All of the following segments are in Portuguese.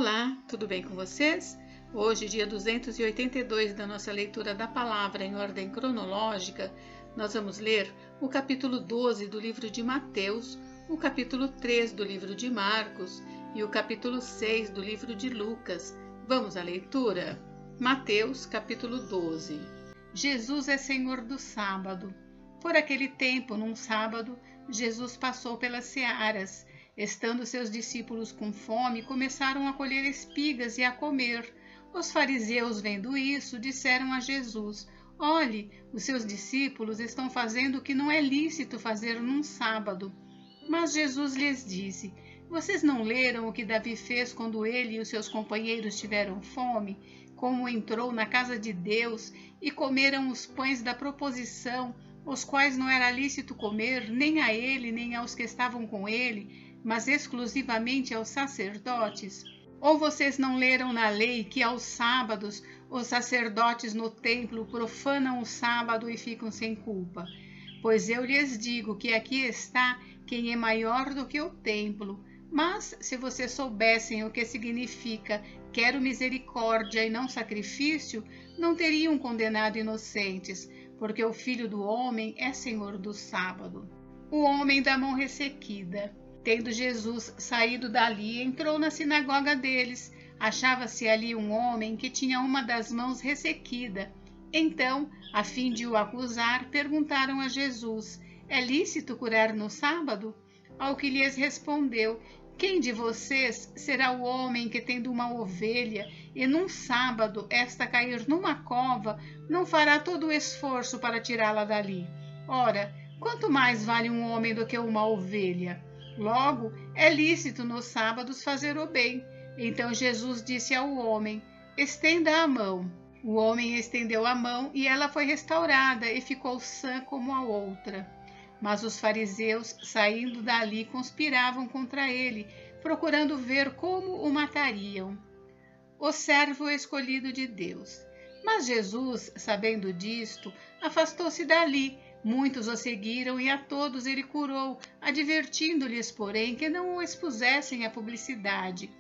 Olá, tudo bem com vocês? Hoje, dia 282 da nossa leitura da palavra em ordem cronológica, nós vamos ler o capítulo 12 do livro de Mateus, o capítulo 3 do livro de Marcos e o capítulo 6 do livro de Lucas. Vamos à leitura? Mateus, capítulo 12. Jesus é Senhor do sábado. Por aquele tempo, num sábado, Jesus passou pelas searas. Estando seus discípulos com fome, começaram a colher espigas e a comer. Os fariseus, vendo isso, disseram a Jesus: Olhe, os seus discípulos estão fazendo o que não é lícito fazer num sábado. Mas Jesus lhes disse: Vocês não leram o que Davi fez quando ele e os seus companheiros tiveram fome? Como entrou na casa de Deus e comeram os pães da proposição, os quais não era lícito comer, nem a ele, nem aos que estavam com ele, mas exclusivamente aos sacerdotes? Ou vocês não leram na lei que aos sábados os sacerdotes no templo profanam o sábado e ficam sem culpa? Pois eu lhes digo que aqui está quem é maior do que o templo. Mas se vocês soubessem o que significa quero misericórdia e não sacrifício, não teriam condenado inocentes, porque o Filho do Homem é Senhor do sábado. O homem da mão ressequida. Tendo Jesus saído dali, entrou na sinagoga deles. Achava-se ali um homem que tinha uma das mãos ressequida. Então, a fim de o acusar, perguntaram a Jesus: É lícito curar no sábado? Ao que lhes respondeu: Quem de vocês será o homem que, tendo uma ovelha, e num sábado esta cair numa cova, não fará todo o esforço para tirá-la dali? Ora, quanto mais vale um homem do que uma ovelha? Logo, é lícito nos sábados fazer o bem. Então Jesus disse ao homem: Estenda a mão. O homem estendeu a mão e ela foi restaurada e ficou sã como a outra. Mas os fariseus, saindo dali, conspiravam contra ele, procurando ver como o matariam. O servo escolhido de Deus. Mas Jesus, sabendo disto, afastou-se dali. Muitos o seguiram e a todos ele curou, advertindo-lhes, porém, que não o expusessem à publicidade.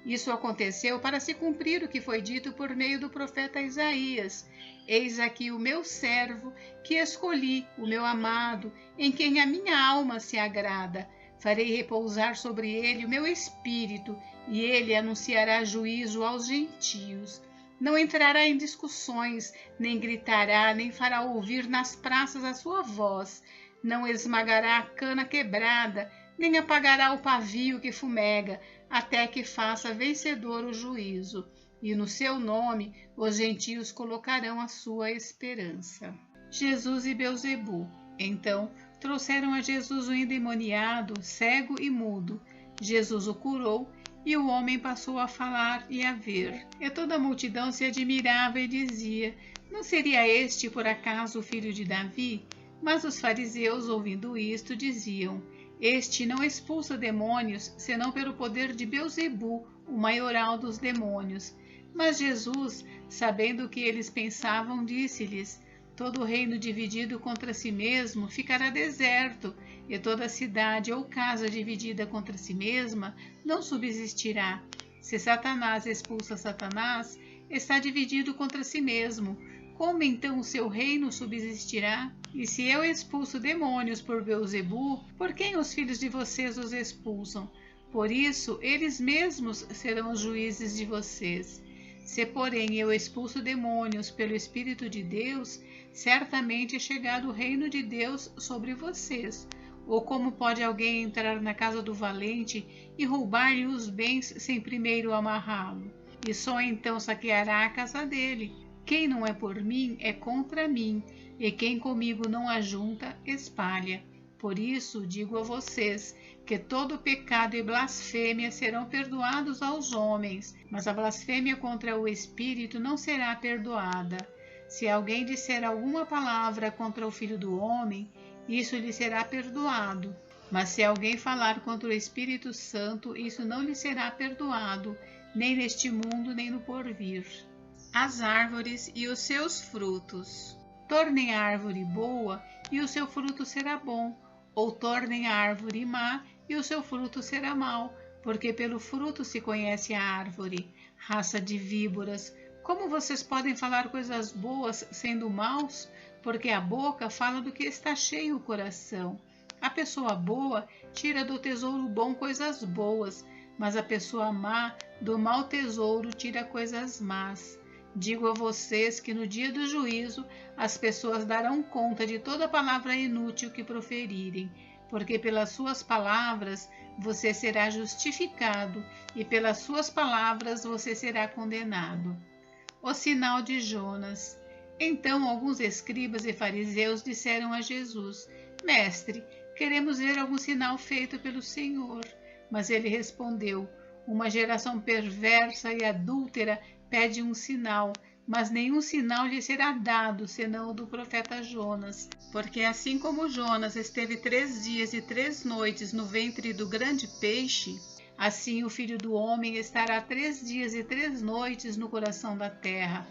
Isso aconteceu para se cumprir o que foi dito por meio do profeta Isaías: Eis aqui o meu servo, que escolhi, o meu amado, em quem a minha alma se agrada. Farei repousar sobre ele o meu espírito, e ele anunciará juízo aos gentios. Não entrará em discussões, nem gritará, nem fará ouvir nas praças a sua voz. Não esmagará a cana quebrada, nem apagará o pavio que fumega, até que faça vencedor o juízo. E no seu nome os gentios colocarão a sua esperança. Jesus e Beelzebu. Então trouxeram a Jesus o endemoniado, cego e mudo. Jesus o curou, e o homem passou a falar e a ver. E toda a multidão se admirava e dizia: Não seria este, por acaso, o filho de Davi? Mas os fariseus, ouvindo isto, diziam: Este não expulsa demônios, senão pelo poder de Beelzebu, o maioral dos demônios. Mas Jesus, sabendo o que eles pensavam, disse-lhes: Todo reino dividido contra si mesmo ficará deserto, e toda cidade ou casa dividida contra si mesma não subsistirá. Se Satanás expulsa Satanás, está dividido contra si mesmo. Como então o seu reino subsistirá? E se eu expulso demônios por Beelzebu, por quem os filhos de vocês os expulsam? Por isso, eles mesmos serão os juízes de vocês. Se, porém, eu expulso demônios pelo Espírito de Deus, certamente é chegado o reino de Deus sobre vocês. Ou como pode alguém entrar na casa do valente e roubar-lhe os bens sem primeiro amarrá-lo? E só então saqueará a casa dele. Quem não é por mim é contra mim, e quem comigo não ajunta, espalha. Por isso digo a vocês que todo pecado e blasfêmia serão perdoados aos homens, mas a blasfêmia contra o Espírito não será perdoada. Se alguém disser alguma palavra contra o Filho do Homem, isso lhe será perdoado. Mas se alguém falar contra o Espírito Santo, isso não lhe será perdoado, nem neste mundo, nem no porvir. As árvores e os seus frutos. Tornem a árvore boa, e o seu fruto será bom, ou tornem a árvore má, e o seu fruto será mau, porque pelo fruto se conhece a árvore. Raça de víboras, como vocês podem falar coisas boas sendo maus? Porque a boca fala do que está cheio o coração. A pessoa boa tira do tesouro bom coisas boas, mas a pessoa má do mau tesouro tira coisas más. Digo a vocês que no dia do juízo as pessoas darão conta de toda palavra inútil que proferirem, porque pelas suas palavras você será justificado e pelas suas palavras você será condenado. O sinal de Jonas. Então alguns escribas e fariseus disseram a Jesus: Mestre, queremos ver algum sinal feito pelo Senhor. Mas ele respondeu: Uma geração perversa e adúltera pede um sinal, mas nenhum sinal lhe será dado, senão o do profeta Jonas. Porque assim como Jonas esteve 3 dias e 3 noites no ventre do grande peixe, assim o Filho do Homem estará 3 dias e 3 noites no coração da terra.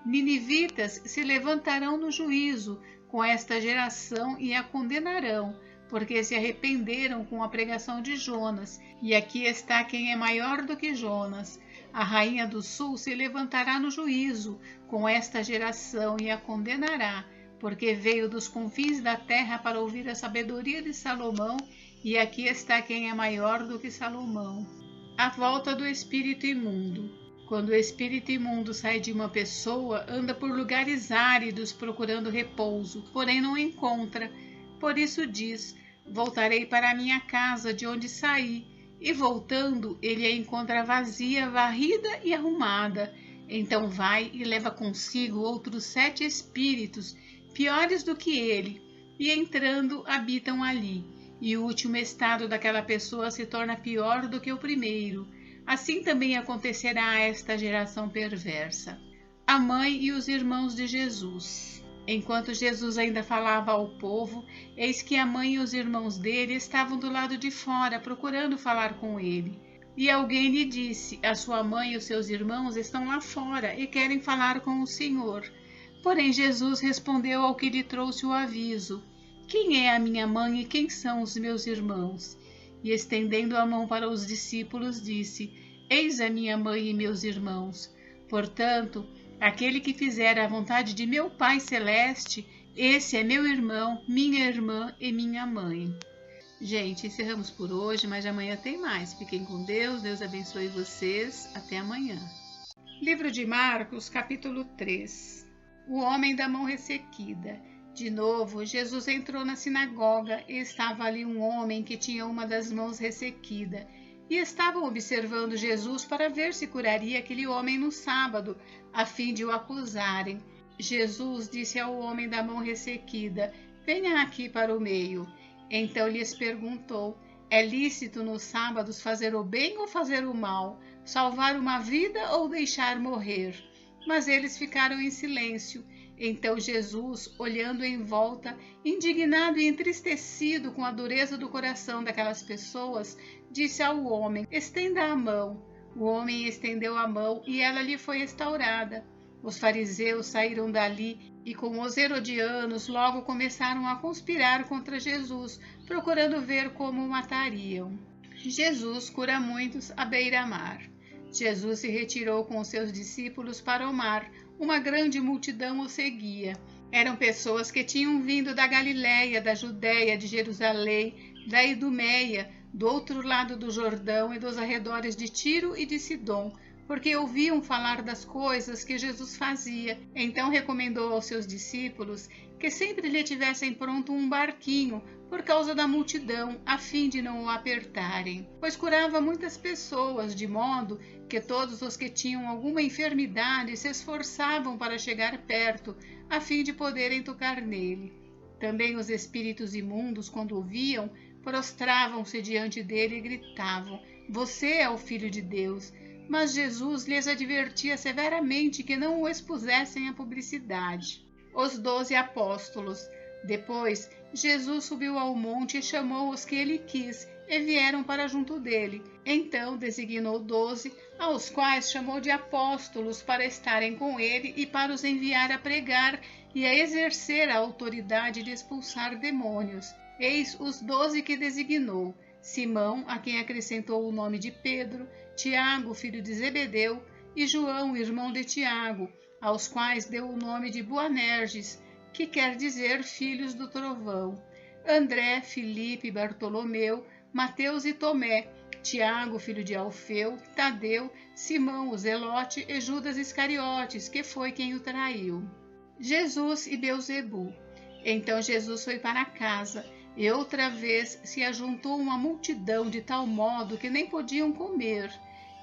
Ninivitas se levantarão no juízo com esta geração e a condenarão, porque se arrependeram com a pregação de Jonas. E aqui está quem é maior do que Jonas. A rainha do sul se levantará no juízo com esta geração e a condenará, porque veio dos confins da terra para ouvir a sabedoria de Salomão, e aqui está quem é maior do que Salomão. A volta do espírito imundo. Quando o espírito imundo sai de uma pessoa, anda por lugares áridos procurando repouso, porém não encontra. Por isso diz: Voltarei para a minha casa de onde saí. E voltando, ele a encontra vazia, varrida e arrumada. Então vai e leva consigo outros 7 espíritos, piores do que ele, e entrando habitam ali. E o último estado daquela pessoa se torna pior do que o primeiro. Assim também acontecerá a esta geração perversa. A mãe e os irmãos de Jesus. Enquanto Jesus ainda falava ao povo, eis que a mãe e os irmãos dele estavam do lado de fora, procurando falar com ele. E alguém lhe disse: A sua mãe e os seus irmãos estão lá fora e querem falar com o Senhor. Porém Jesus respondeu ao que lhe trouxe o aviso: Quem é a minha mãe e quem são os meus irmãos? E estendendo a mão para os discípulos, disse: Eis a minha mãe e meus irmãos. Portanto, aquele que fizer a vontade de meu Pai Celeste, esse é meu irmão, minha irmã e minha mãe. Gente, encerramos por hoje, mas amanhã tem mais. Fiquem com Deus, Deus abençoe vocês. Até amanhã. Livro de Marcos, capítulo 3. O homem da mão ressequida. De novo, Jesus entrou na sinagoga e estava ali um homem que tinha uma das mãos ressequida. E estavam observando Jesus para ver se curaria aquele homem no sábado, a fim de o acusarem. Jesus disse ao homem da mão ressequida: Venha aqui para o meio. Então lhes perguntou: É lícito nos sábados fazer o bem ou fazer o mal? Salvar uma vida ou deixar morrer? Mas eles ficaram em silêncio. Então Jesus, olhando em volta, indignado e entristecido com a dureza do coração daquelas pessoas, disse ao homem: Estenda a mão. O homem estendeu a mão e ela lhe foi restaurada. Os fariseus saíram dali e com os herodianos logo começaram a conspirar contra Jesus, procurando ver como o matariam. Jesus cura muitos à beira-mar. Jesus se retirou com os seus discípulos para o mar. Uma grande multidão o seguia. Eram pessoas que tinham vindo da Galiléia, da Judéia, de Jerusalém, da Idumeia, do outro lado do Jordão e dos arredores de Tiro e de Sidom, porque ouviam falar das coisas que Jesus fazia. Então recomendou aos seus discípulos que sempre lhe tivessem pronto um barquinho, por causa da multidão, a fim de não o apertarem. Pois curava muitas pessoas, de modo que todos os que tinham alguma enfermidade se esforçavam para chegar perto, a fim de poderem tocar nele. Também os espíritos imundos, quando o viam, prostravam-se diante dele e gritavam: Você é o Filho de Deus. Mas Jesus lhes advertia severamente que não o expusessem à publicidade. Os 12 apóstolos. Depois, Jesus subiu ao monte e chamou os que ele quis, e vieram para junto dele. Então designou 12, aos quais chamou de apóstolos, para estarem com ele e para os enviar a pregar e a exercer a autoridade de expulsar demônios. Eis os 12 que designou: Simão, a quem acrescentou o nome de Pedro, Tiago, filho de Zebedeu, e João, irmão de Tiago, aos quais deu o nome de Boanerges, que quer dizer filhos do trovão, André, Filipe, Bartolomeu, Mateus e Tomé, Tiago, filho de Alfeu, Tadeu, Simão, o Zelote e Judas Iscariotes, que foi quem o traiu. Jesus e Beelzebu. Então Jesus foi para casa, e outra vez se ajuntou uma multidão de tal modo que nem podiam comer.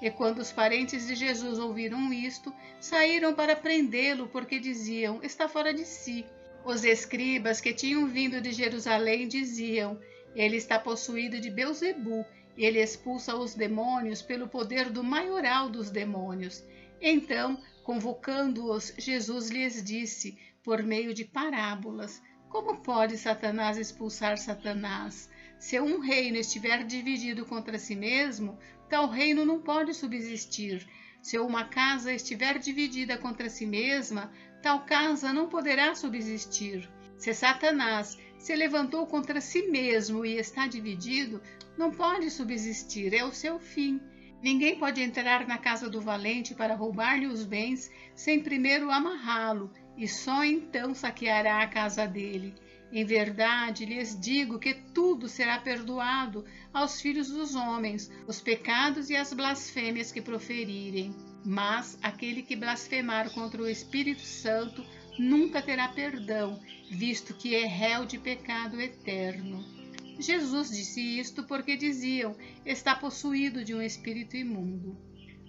E quando os parentes de Jesus ouviram isto, saíram para prendê-lo, porque diziam, está fora de si. Os escribas que tinham vindo de Jerusalém diziam, ele está possuído de Beelzebu, ele expulsa os demônios pelo poder do maioral dos demônios. Então, convocando-os, Jesus lhes disse, por meio de parábolas, como pode Satanás expulsar Satanás? Se um reino estiver dividido contra si mesmo, tal reino não pode subsistir. Se uma casa estiver dividida contra si mesma, tal casa não poderá subsistir. Se Satanás se levantou contra si mesmo e está dividido, não pode subsistir, é o seu fim. Ninguém pode entrar na casa do valente para roubar-lhe os bens sem primeiro amarrá-lo, e só então saqueará a casa dele. Em verdade, lhes digo que tudo será perdoado aos filhos dos homens, os pecados e as blasfêmias que proferirem. Mas aquele que blasfemar contra o Espírito Santo nunca terá perdão, visto que é réu de pecado eterno. Jesus disse isto porque diziam, está possuído de um espírito imundo.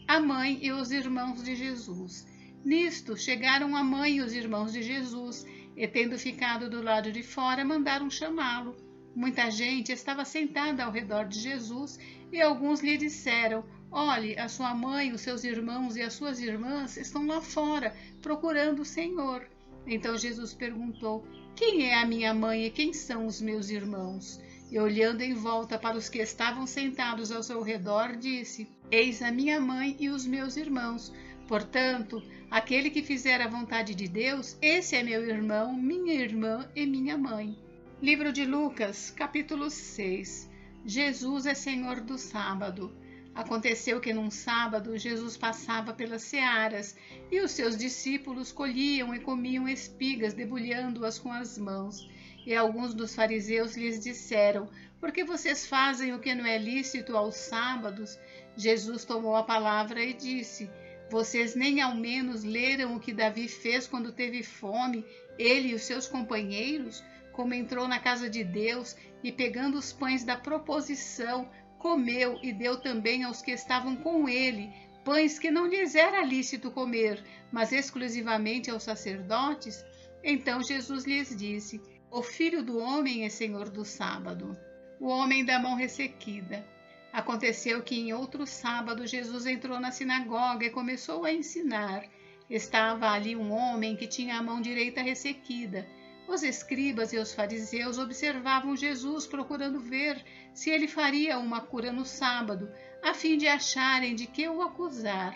A mãe e os irmãos de Jesus. Nisto chegaram a mãe e os irmãos de Jesus, e tendo ficado do lado de fora, mandaram chamá-lo. Muita gente estava sentada ao redor de Jesus, e alguns lhe disseram, olhe, a sua mãe, os seus irmãos e as suas irmãs estão lá fora, procurando o Senhor. Então Jesus perguntou, quem é a minha mãe e quem são os meus irmãos? E olhando em volta para os que estavam sentados ao seu redor, disse, eis a minha mãe e os meus irmãos. Portanto, aquele que fizer a vontade de Deus, esse é meu irmão, minha irmã e minha mãe. Livro de Lucas, capítulo 6. Jesus é Senhor do sábado. Aconteceu que num sábado Jesus passava pelas searas, e os seus discípulos colhiam e comiam espigas, debulhando-as com as mãos. E alguns dos fariseus lhes disseram, por que vocês fazem o que não é lícito aos sábados? Jesus tomou a palavra e disse, vocês nem ao menos leram o que Davi fez quando teve fome, ele e os seus companheiros, como entrou na casa de Deus e pegando os pães da proposição, comeu e deu também aos que estavam com ele, pães que não lhes era lícito comer, mas exclusivamente aos sacerdotes? Então Jesus lhes disse, o Filho do Homem é Senhor do sábado. O homem da mão ressequida. Aconteceu que em outro sábado Jesus entrou na sinagoga e começou a ensinar. Estava ali um homem que tinha a mão direita ressequida. Os escribas e os fariseus observavam Jesus procurando ver se ele faria uma cura no sábado, a fim de acharem de que o acusar.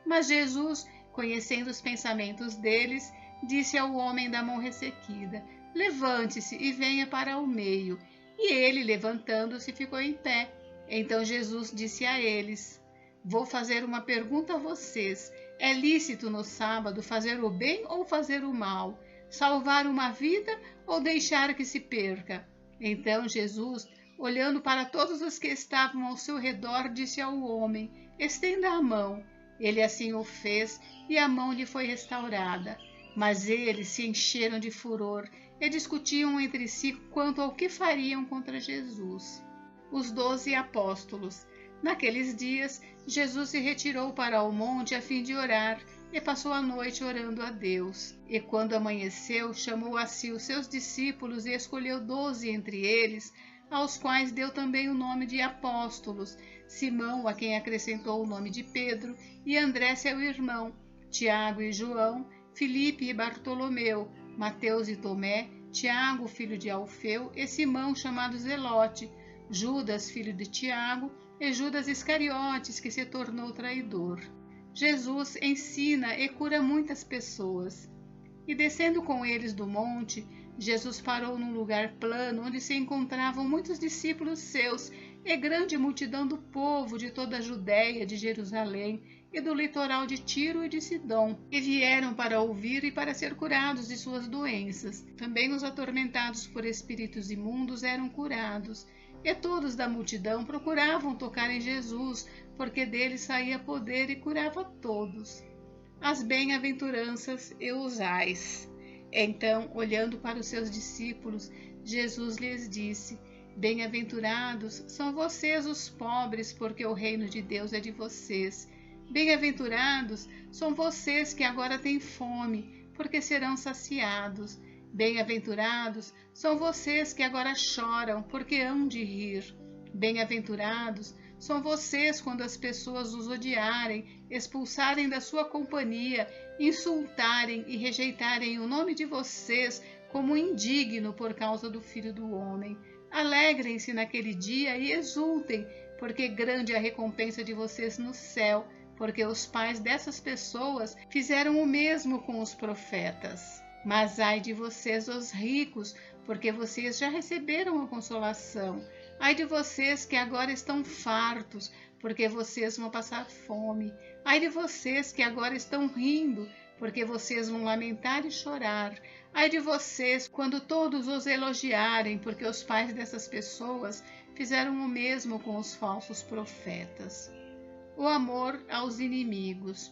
Mas Jesus, conhecendo os pensamentos deles, disse ao homem da mão ressequida, levante-se e venha para o meio. E ele, levantando-se, ficou em pé. Então Jesus disse a eles, vou fazer uma pergunta a vocês. É lícito no sábado fazer o bem ou fazer o mal? Salvar uma vida ou deixar que se perca? Então Jesus, olhando para todos os que estavam ao seu redor, disse ao homem, estenda a mão. Ele assim o fez e a mão lhe foi restaurada. Mas eles se encheram de furor e discutiam entre si quanto ao que fariam contra Jesus. Os 12 apóstolos. Naqueles dias, Jesus se retirou para o monte a fim de orar e passou a noite orando a Deus. E quando amanheceu, chamou a si os seus discípulos e escolheu 12 entre eles, aos quais deu também o nome de apóstolos, Simão, a quem acrescentou o nome de Pedro, e André, seu irmão, Tiago e João, Filipe e Bartolomeu, Mateus e Tomé, Tiago, filho de Alfeu, e Simão, chamado Zelote, Judas, filho de Tiago, e Judas Iscariotes, que se tornou traidor. Jesus ensina e cura muitas pessoas. E descendo com eles do monte, Jesus parou num lugar plano onde se encontravam muitos discípulos seus e grande multidão do povo de toda a Judéia, de Jerusalém e do litoral de Tiro e de Sidom, que vieram para ouvir e para ser curados de suas doenças. Também os atormentados por espíritos imundos eram curados, e todos da multidão procuravam tocar em Jesus, porque dele saía poder e curava todos. As bem-aventuranças e os ais. Então, olhando para os seus discípulos, Jesus lhes disse: Bem-aventurados são vocês os pobres, porque o reino de Deus é de vocês. Bem-aventurados são vocês que agora têm fome, porque serão saciados. Bem-aventurados são vocês que agora choram, porque hão de rir. Bem-aventurados são vocês quando as pessoas os odiarem, expulsarem da sua companhia, insultarem e rejeitarem o nome de vocês como indigno por causa do Filho do Homem. Alegrem-se naquele dia e exultem, porque grande é a recompensa de vocês no céu, porque os pais dessas pessoas fizeram o mesmo com os profetas. Mas ai de vocês, os ricos, porque vocês já receberam a consolação. Ai de vocês que agora estão fartos, porque vocês vão passar fome. Ai de vocês que agora estão rindo, porque vocês vão lamentar e chorar. Ai de vocês quando todos os elogiarem, porque os pais dessas pessoas fizeram o mesmo com os falsos profetas. O amor aos inimigos.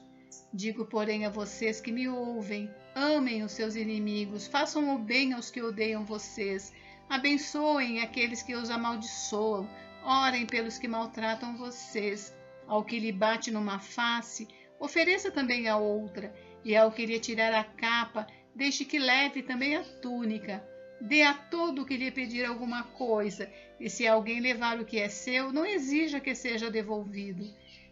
Digo, porém, a vocês que me ouvem, amem os seus inimigos, façam o bem aos que odeiam vocês, abençoem aqueles que os amaldiçoam, orem pelos que maltratam vocês. Ao que lhe bate numa face, ofereça também a outra, e ao que lhe tirar a capa, deixe que leve também a túnica. Dê a todo o que lhe pedir alguma coisa, e se alguém levar o que é seu, não exija que seja devolvido.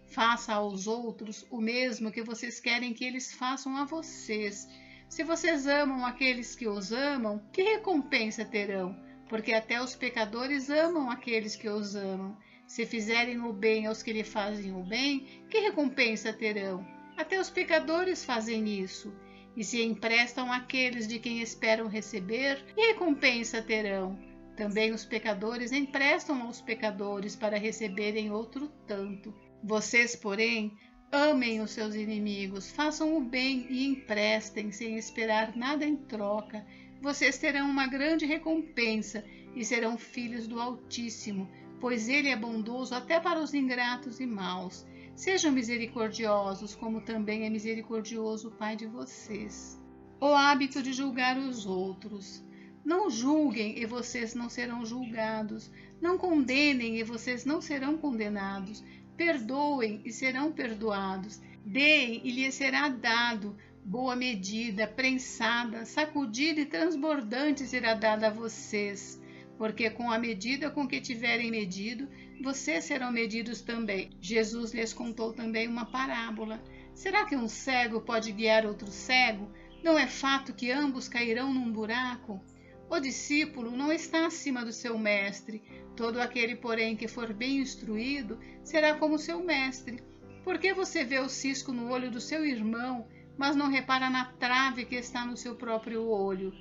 Faça aos outros o mesmo que vocês querem que eles façam a vocês. Se vocês amam aqueles que os amam, que recompensa terão? Porque até os pecadores amam aqueles que os amam. Se fizerem o bem aos que lhe fazem o bem, que recompensa terão? Até os pecadores fazem isso. E se emprestam àqueles de quem esperam receber, que recompensa terão? Também os pecadores emprestam aos pecadores para receberem outro tanto. Vocês, porém, amem os seus inimigos, façam o bem e emprestem, sem esperar nada em troca. Vocês terão uma grande recompensa e serão filhos do Altíssimo, pois ele é bondoso até para os ingratos e maus. Sejam misericordiosos, como também é misericordioso o Pai de vocês. O hábito de julgar os outros. Não julguem e vocês não serão julgados. Não condenem e vocês não serão condenados. Perdoem e serão perdoados. Deem e lhes será dado. Boa medida, prensada, sacudida e transbordante será dada a vocês. Porque com a medida com que tiverem medido, vocês serão medidos também. Jesus lhes contou também uma parábola. Será que um cego pode guiar outro cego? Não é fato que ambos cairão num buraco? O discípulo não está acima do seu mestre. Todo aquele, porém, que for bem instruído, será como seu mestre. Por que você vê o cisco no olho do seu irmão, mas não repara na trave que está no seu próprio olho?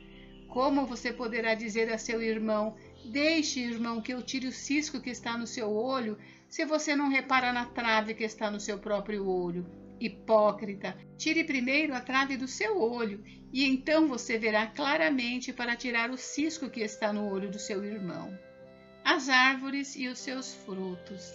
Como você poderá dizer a seu irmão: deixe, irmão, que eu tire o cisco que está no seu olho, se você não repara na trave que está no seu próprio olho? Hipócrita, tire primeiro a trave do seu olho, e então você verá claramente para tirar o cisco que está no olho do seu irmão. As árvores e os seus frutos.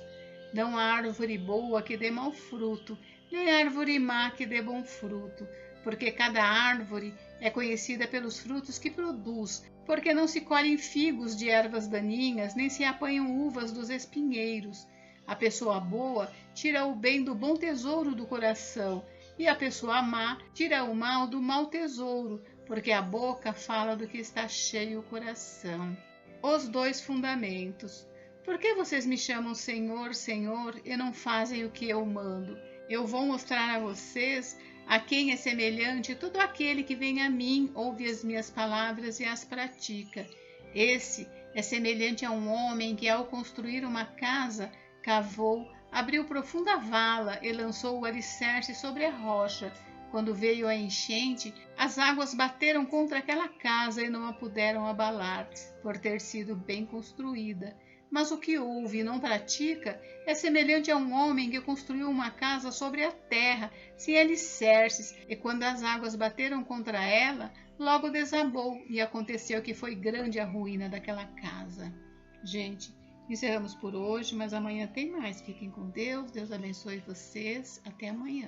Não há árvore boa que dê mau fruto, nem árvore má que dê bom fruto, porque cada árvore é conhecida pelos frutos que produz, porque não se colhem figos de ervas daninhas, nem se apanham uvas dos espinheiros. A pessoa boa tira o bem do bom tesouro do coração, e a pessoa má tira o mal do mau tesouro, porque a boca fala do que está cheio o coração. Os 2 fundamentos. Por que vocês me chamam Senhor, Senhor, e não fazem o que eu mando? Eu vou mostrar a vocês a quem é semelhante todo aquele que vem a mim, ouve as minhas palavras e as pratica. Esse é semelhante a um homem que, ao construir uma casa, cavou, abriu profunda vala e lançou o alicerce sobre a rocha. Quando veio a enchente, as águas bateram contra aquela casa e não a puderam abalar, por ter sido bem construída. Mas o que ouve e não pratica é semelhante a um homem que construiu uma casa sobre a terra, sem alicerces, e quando as águas bateram contra ela, logo desabou, e aconteceu que foi grande a ruína daquela casa. Gente, encerramos por hoje, mas amanhã tem mais. Fiquem com Deus, Deus abençoe vocês. Até amanhã.